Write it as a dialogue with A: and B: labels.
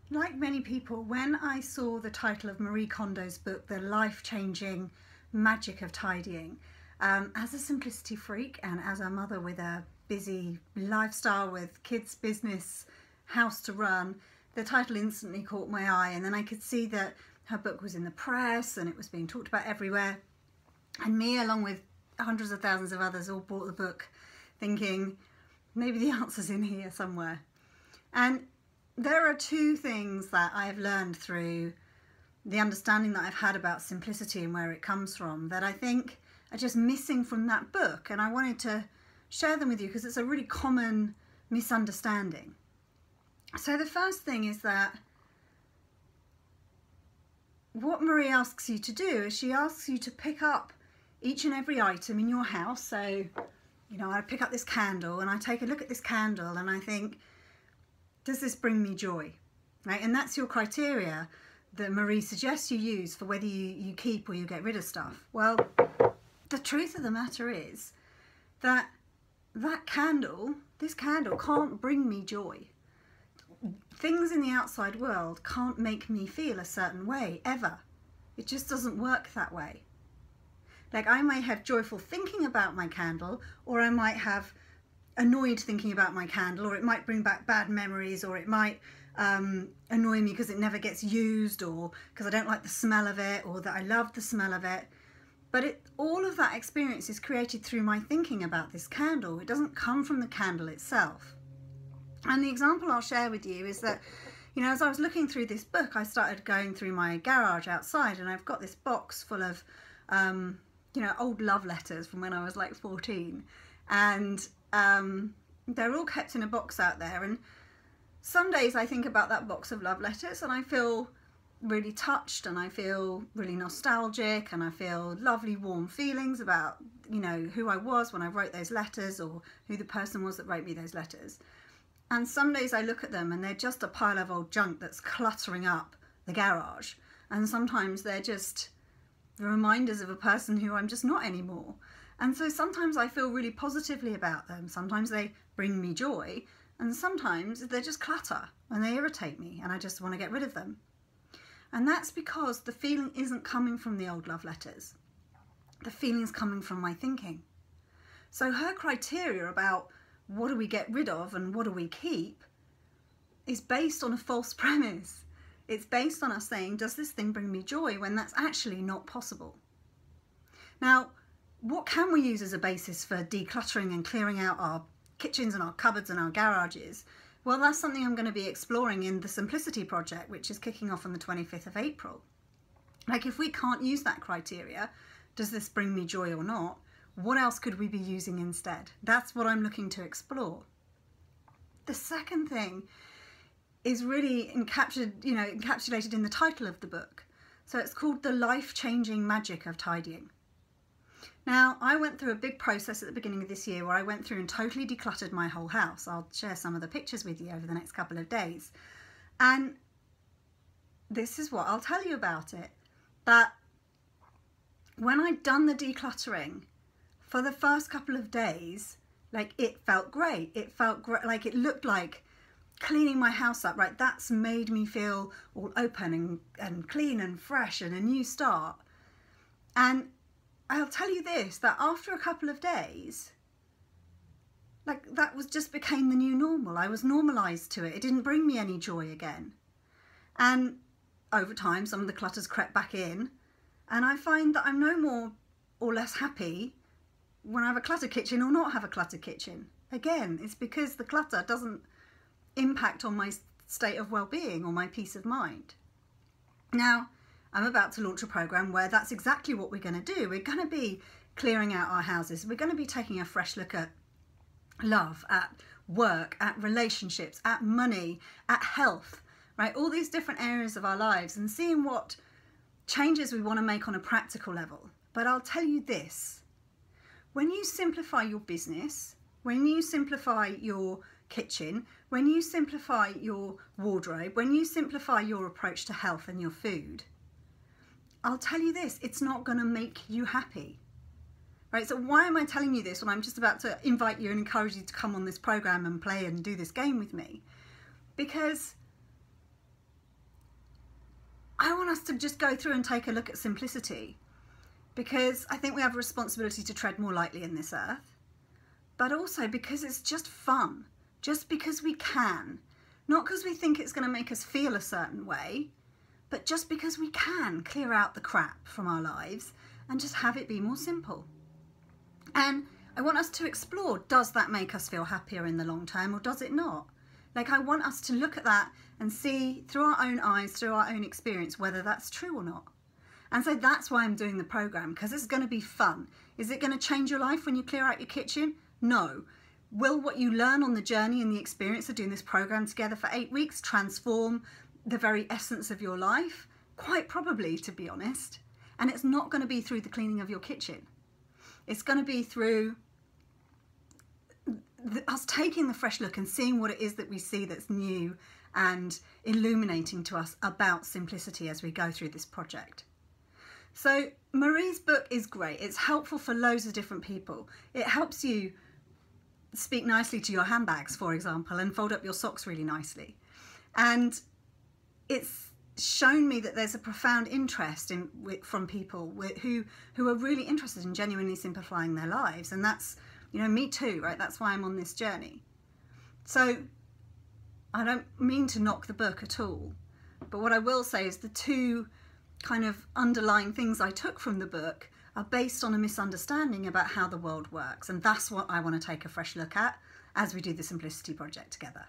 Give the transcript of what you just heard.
A: Like many people, when I saw the title of Marie Kondo's book, The Life-Changing Magic of Tidying, as a simplicity freak and as a mother with a busy lifestyle with kids, business, house to run, the title instantly caught my eye, and then I could see that her book was in the press and it was being talked about everywhere, and me along with hundreds of thousands of others all bought the book thinking maybe the answer's in here somewhere. And there are two things that I've learned through the understanding that I've had about simplicity and where it comes from that I think are just missing from that book, and I wanted to share them with you because it's a really common misunderstanding. So the first thing is that what Marie asks you to do is she asks you to pick up each and every item in your house. So, you know, I pick up this candle and I take a look at this candle and I think, does this bring me joy? Right? And that's your criteria that Marie suggests you use for whether you keep or you get rid of stuff. Well, the truth of the matter is that this candle can't bring me joy. Things in the outside world can't make me feel a certain way, ever. It just doesn't work that way. Like, I might have joyful thinking about my candle, or I might have annoyed thinking about my candle, or it might bring back bad memories, or it might annoy me because it never gets used, or because I don't like the smell of it, or that I love the smell of it. But all of that experience is created through my thinking about this candle. It doesn't come from the candle itself. And the example I'll share with you is that, you know, as I was looking through this book, I started going through my garage outside, and I've got this box full of, you know, old love letters from when I was like 14. And they're all kept in a box out there. And some days I think about that box of love letters and I feel really touched, and I feel really nostalgic, and I feel lovely warm feelings about, you know, who I was when I wrote those letters, or who the person was that wrote me those letters. And some days I look at them and they're just a pile of old junk that's cluttering up the garage. And sometimes they're just reminders of a person who I'm just not anymore. And so sometimes I feel really positively about them. Sometimes they bring me joy, and sometimes they're just clutter and they irritate me and I just want to get rid of them. And that's because the feeling isn't coming from the old love letters. The feeling's coming from my thinking. So her criteria about what do we get rid of and what do we keep is based on a false premise. It's based on us saying, does this thing bring me joy, when that's actually not possible. Now, what can we use as a basis for decluttering and clearing out our kitchens and our cupboards and our garages? Well, that's something I'm going to be exploring in the Simplicity Project, which is kicking off on the 25th of April. Like, if we can't use that criteria, does this bring me joy or not? What else could we be using instead? That's what I'm looking to explore. The second thing is really encapsulated in the title of the book. So it's called The Life-Changing Magic of Tidying. Now, I went through a big process at the beginning of this year where I went through and totally decluttered my whole house. I'll share some of the pictures with you over the next couple of days. And this is what I'll tell you about it. That when I'd done the decluttering, for the first couple of days, like, it felt great. It felt great, like it looked like cleaning my house up, right? That's made me feel all open and clean and fresh and a new start. And I'll tell you this, that after a couple of days, like, that was just became the new normal. I was normalized to it. It didn't bring me any joy again. And over time, some of the clutters crept back in, and I find that I'm no more or less happy when I have a cluttered kitchen or not have a cluttered kitchen. Again, it's because the clutter doesn't impact on my state of well-being or my peace of mind. Now, I'm about to launch a program where that's exactly what we're going to do. We're going to be clearing out our houses. We're going to be taking a fresh look at love, at work, at relationships, at money, at health, right? All these different areas of our lives, and seeing what changes we want to make on a practical level. But I'll tell you this, when you simplify your business, when you simplify your kitchen, when you simplify your wardrobe, when you simplify your approach to health and your food, I'll tell you this, it's not going to make you happy. Right, so why am I telling you this when I'm just about to invite you and encourage you to come on this program and play and do this game with me? Because I want us to just go through and take a look at simplicity, because I think we have a responsibility to tread more lightly in this earth, but also because it's just fun, just because we can, not because we think it's going to make us feel a certain way, but just because we can clear out the crap from our lives and just have it be more simple. And I want us to explore, does that make us feel happier in the long term, or does it not? Like, I want us to look at that and see through our own eyes, through our own experience, whether that's true or not. And so that's why I'm doing the program, because it's going to be fun. Is it going to change your life when you clear out your kitchen? No. Will what you learn on the journey and the experience of doing this program together for 8 weeks transform the very essence of your life? Quite probably, to be honest. And it's not going to be through the cleaning of your kitchen. It's going to be through us taking the fresh look and seeing what it is that we see that's new and illuminating to us about simplicity as we go through this project. So Marie's book is great. It's helpful for loads of different people. It helps you speak nicely to your handbags, for example, and fold up your socks really nicely. And it's shown me that there's a profound interest from people who are really interested in genuinely simplifying their lives. And that's, you know, me too, right? That's why I'm on this journey. So I don't mean to knock the book at all, but what I will say is the two kind of underlying things I took from the book are based on a misunderstanding about how the world works. And that's what I want to take a fresh look at as we do the Simplicity Project together.